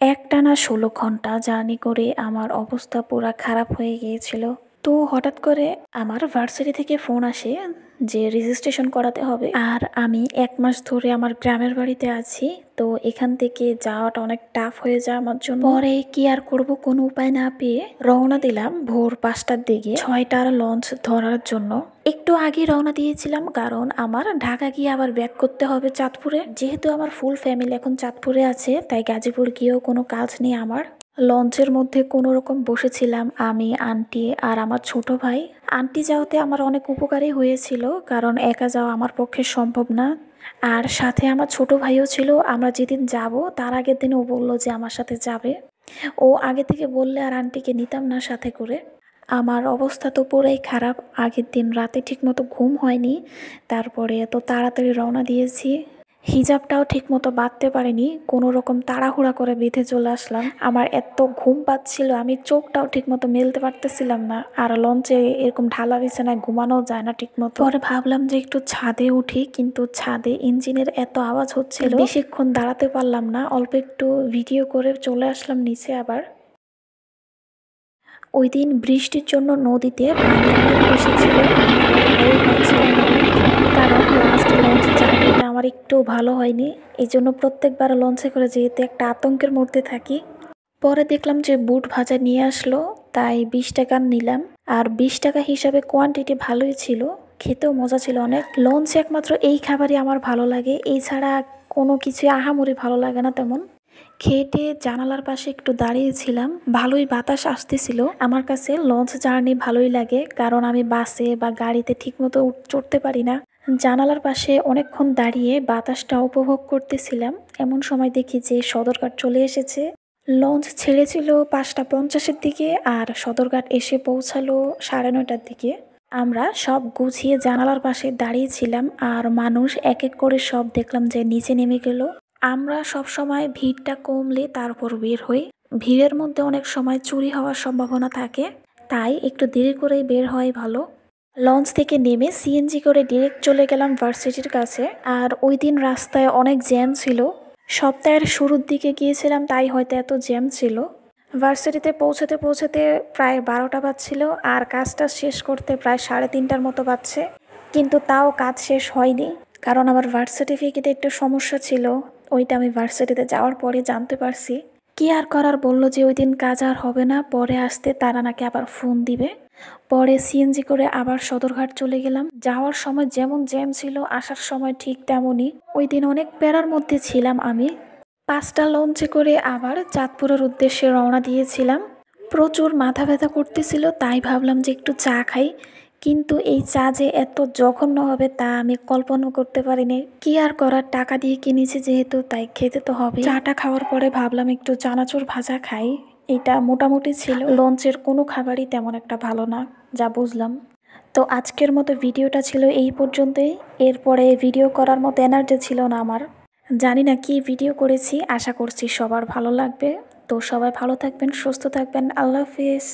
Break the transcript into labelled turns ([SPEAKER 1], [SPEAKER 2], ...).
[SPEAKER 1] একটানা ১৬ ঘন্টা জার্নি করে আমার অবস্থা পুরা খারাপ হয়ে গিয়েছিল। তো হঠাৎ করে আমার ভার্সিটি থেকে ফোন আসে যে রেজিস্ট্রেশন করাতে হবে। আর আমি ১ মাস ধরে আমার গ্রামের বাড়িতে আছি। তো এখান থেকে যাওয়াটা অনেক টাফ হয়ে যায় আমার জন্য। পরে কি আর করব, কোনো উপায় না পেয়ে রওনা দিলাম ভোর ৫টার দিকে ৬টার লঞ্চ ধরার জন্য। একটু আগে রওনা দিয়েছিলাম কারণ আমার ঢাকা গিয়ে আবার ব্যাক করতে হবে চাঁদপুরে। যেহেতু আমার ফুল ফ্যামিলি এখন চাঁদপুরে আছে, তাই গাজীপুর গিয়েও কোনো কাজ নেই আমার। লঞ্চের মধ্যে কোনো রকম বসেছিলাম আমি, আন্টি আর আমার ছোট ভাই। আন্টি যাওয়াতে আমার অনেক উপকারই হয়েছিল, কারণ একা যাওয়া আমার পক্ষে সম্ভব না। আর সাথে আমার ছোট ভাইও ছিল। আমরা যেদিন যাব তার আগের দিন ও বলল যে আমার সাথে যাবে। ও আগে থেকে বললে আর আন্টিকে নিতাম না সাথে করে। আমার অবস্থা তো পুরাই খারাপ। আগের দিন রাতে ঠিকমতো ঘুম হয়নি, তারপরে এত তাড়াতাড়ি রওনা দিয়েছি। হিজাবটাও ঠিকমতো বাঁধতে পারিনি, কোনো রকম তাড়াহুড়া করে বেঁধে চলে আসলাম। আমার এত ঘুম পাচ্ছিল, আমি চোখটাও ঠিকমতো মেলতে পারতেছিলাম না। আর লঞ্চে এরকম ঢালা বিছানায় ঘুমানোও যায় না ঠিকমতো। পরে ভাবলাম যে একটু ছাদে উঠি, কিন্তু ছাদে ইঞ্জিনের এত আওয়াজ হচ্ছিল, বেশিক্ষণ দাঁড়াতে পারলাম না। অল্প একটু ভিডিও করে চলে আসলাম নিচে আবার। ওই দিন বৃষ্টির জন্য নদীতে পানি অনেক বেশি ছিল। আমি আবার ভয় পাচ্ছিলাম অনেক, কারণ লাস্ট লঞ্চ জার্নিটা আমার একটু ভালো হয়নি। এই জন্য প্রত্যেকবার লঞ্চে করে যেতে একটা আতঙ্কের মধ্যে থাকি। পরে দেখলাম যে বুট ভাজা নিয়ে আসলো, তাই ২০ টাকা নিলাম। আর ২০ টাকা হিসাবে কোয়ান্টিটি ভালোই ছিল, খেতেও মজা ছিল অনেক। লঞ্চে একমাত্র এই খাবারই আমার ভালো লাগে, এই ছাড়া কোনো কিছু আহামরি ভালো লাগে না তেমন। খেটে জানালার পাশে একটু দাঁড়িয়েছিলাম, ভালোই বাতাস আসতেছিল। আমার কাছে লঞ্চ জার্নি ভালোই লাগে, কারণ আমি বাসে বা গাড়িতে ঠিকমতো চড়তে পারি না। জানালার পাশে অনেকক্ষণ দাঁড়িয়ে বাতাসটা উপভোগ করতেছিলাম। এমন সময় দেখি যে সদরঘাট চলে এসেছে। লঞ্চ ছেড়েছিল ৫টা ৫০-এর দিকে, আর সদরঘাট এসে পৌঁছালো ৯:৩০-টার দিকে। আমরা সব গুছিয়ে জানালার পাশে দাঁড়িয়েছিলাম, আর মানুষ এক এক করে সব দেখলাম যে নিচে নেমে গেল। আমরা সব সময় ভিড়টা কমলে তারপর বের হই। ভিড়ের মধ্যে অনেক সময় চুরি হওয়ার সম্ভাবনা থাকে, তাই একটু দেরি করেই বের হয় ভালো। লঞ্চ থেকে নেমে সিএনজি করে ডিরেক্ট চলে গেলাম ভার্সিটির কাছে। আর ওই দিন রাস্তায় অনেক জ্যাম ছিল। সপ্তাহের শুরুর দিকে গিয়েছিলাম, তাই হয়তো এত জ্যাম ছিল। ভার্সিটিতে পৌঁছাতে পৌঁছাতে প্রায় ১২টা বাজছিল, আর কাজটা শেষ করতে প্রায় ৩:৩০টার মতো বাজছে। কিন্তু তাও কাজ শেষ হয়নি, কারণ আমার বার্থ সার্টিফিকেটে একটু সমস্যা ছিল। ওইটা আমি ভার্সিটিতে যাওয়ার পরে জানতে পারছি। কি আর করার, বলল যে ওই দিন কাজ আর হবে না, পরে আসতে তারা নাকি আবার ফোন দিবে। পরে সিএনজি করে আবার সদরঘাট চলে গেলাম। যাওয়ার সময় যেমন জ্যাম ছিল, আসার সময় ঠিক তেমনই। ওই দিন অনেক প্যারার মধ্যে ছিলাম আমি। ৫টা লঞ্চে করে আবার চাঁদপুরের উদ্দেশ্যে রওনা দিয়েছিলাম। প্রচুর মাথা ব্যথা করতেছিল, তাই ভাবলাম যে একটু চা খাই। কিন্তু এই চা যে এত জঘন্য হবে তা আমি কল্পনা করতে পারিনি। কি আর করার, টাকা দিয়ে কিনেছি যেহেতু, তাই খেতে তো হবে। চাটা খাওয়ার পরে ভাবলাম একটু চানাচুর ভাজা খাই। এটা মোটামুটি ছিল। লঞ্চের কোনো খাবারই তেমন একটা ভালো না, যা বুঝলাম। তো আজকের মতো ভিডিওটা ছিল এই পর্যন্তই। এরপরে ভিডিও করার মতো এনার্জি ছিল না আমার। জানি না কি ভিডিও করেছি, আশা করছি সবার ভালো লাগবে। তো সবাই ভালো থাকবেন, সুস্থ থাকবেন। আল্লাহ হাফেজ।